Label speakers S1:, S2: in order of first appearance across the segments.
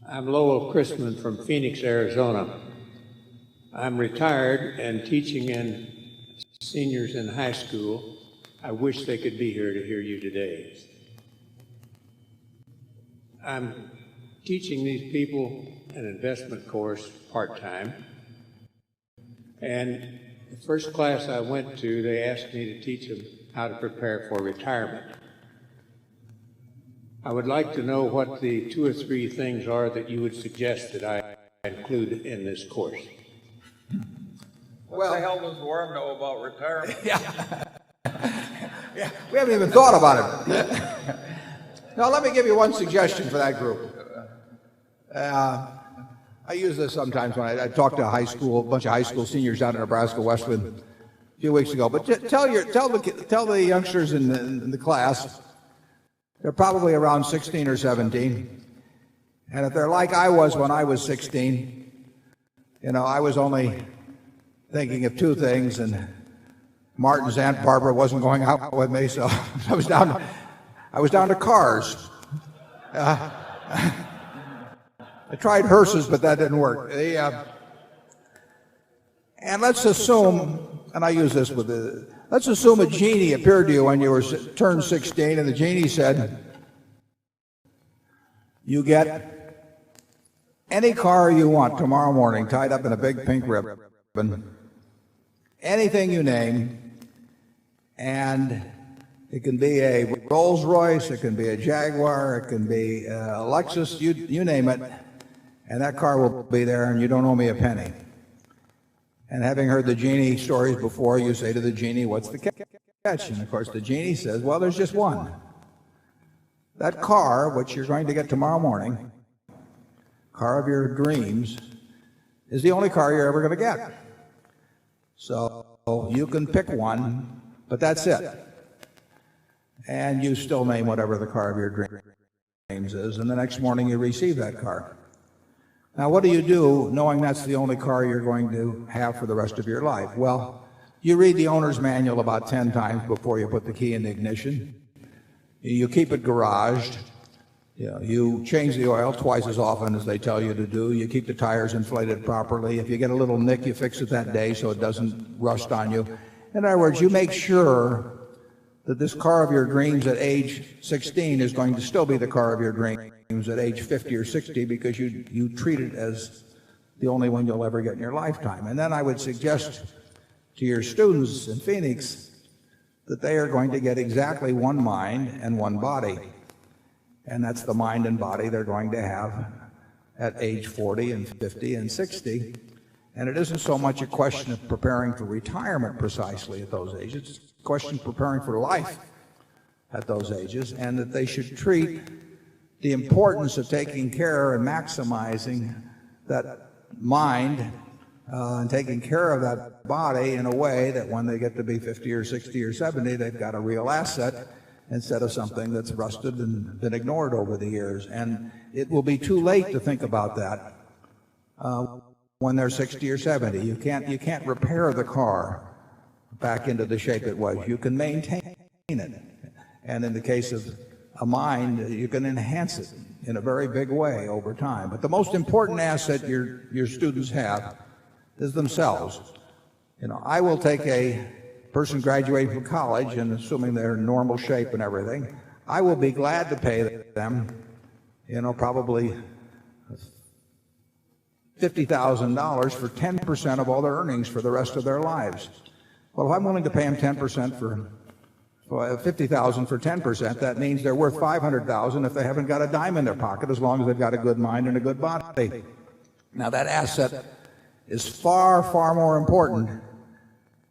S1: I'm Lowell Chrisman from Phoenix, Arizona. I'm retired and teaching in seniors in high school. I wish they could be here to hear you today. I'm teaching these people an investment course part-time. And the first class I went to, they asked me to teach them how to prepare for retirement. I would like to know what the 2 or 3 things are that you would suggest that I include in this course.
S2: What the hell does Warren know about retirement?
S3: Yeah, we haven't even thought about it. Now, let me give you one suggestion for that group. I use this sometimes when I talk to a bunch of high school seniors down in Nebraska, Westwood, a few weeks ago. But tell the youngsters in the class, they're probably around 16 or 17. And if they're like I was when I was 16, I was only thinking of 2 things, and Martin's Aunt Barbara wasn't going out with me, so I was down to cars. I tried hearses, but that didn't work. And let's assume, and I use this let's assume a genie appeared to you when you turned 16, and the genie said, you get any car you want tomorrow morning tied up in a big pink ribbon, anything you name, and it can be a Rolls Royce, it can be a Jaguar, it can be a Lexus, you name it, and that car will be there and you don't owe me a penny. And having heard the genie stories before, you say to the genie, what's the catch? And of course the genie says, well, there's just one. That car, which you're going to get tomorrow morning, car of your dreams, is the only car you're ever going to get. So you can pick one, but that's it. And you still name whatever the car of your dreams is, and the next morning you receive that car. Now, what do you do knowing that's the only car you're going to have for the rest of your life? Well, you read the owner's manual about 10 times before you put the key in the ignition. You keep it garaged. You change the oil twice as often as they tell you to do. You keep the tires inflated properly. If you get a little nick, you fix it that day so it doesn't rust on you. In other words, you make sure that this car of your dreams at age 16 is going to still be the car of your dreams at age 50 or 60 because you treat it as the only one you'll ever get in your lifetime. And then I would suggest to your students in Phoenix that they are going to get exactly one mind and one body. And that's the mind and body they're going to have at age 40 and 50 and 60. And it isn't so much a question of preparing for retirement precisely at those ages. It's a question of preparing for life at those ages, and that they should treat the importance of taking care and maximizing that mind and taking care of that body in a way that when they get to be 50 or 60 or 70, they've got a real asset instead of something that's rusted and been ignored over the years. And it will be too late to think about that when they're 60 or 70. You can't repair the car back into the shape it was. You can maintain it. And in the case of a mind, you can enhance it in a very big way over time. But the most important asset your students have is themselves. I will take a person graduating from college, and assuming they're in normal shape and everything, I will be glad to pay them, probably $50,000 for 10% of all their earnings for the rest of their lives. Well, if I'm willing to pay them 10% for $50,000 for 10%, that means they're worth $500,000 if they haven't got a dime in their pocket, as long as they've got a good mind and a good body. Now, that asset is far, far more important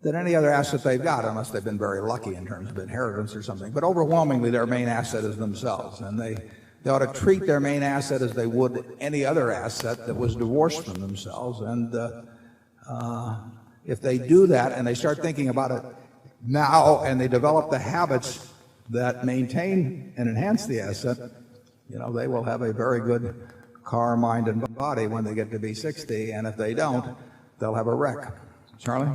S3: than any other asset they've got, unless they've been very lucky in terms of inheritance or something. But overwhelmingly, their main asset is themselves, and they ought to treat their main asset as they would any other asset that was divorced from themselves. And if they do that and they start thinking about it now, and they develop the habits that maintain and enhance the asset, they will have a very good car, mind, and body when they get to be 60. And if they don't, they'll have a wreck. Charlie?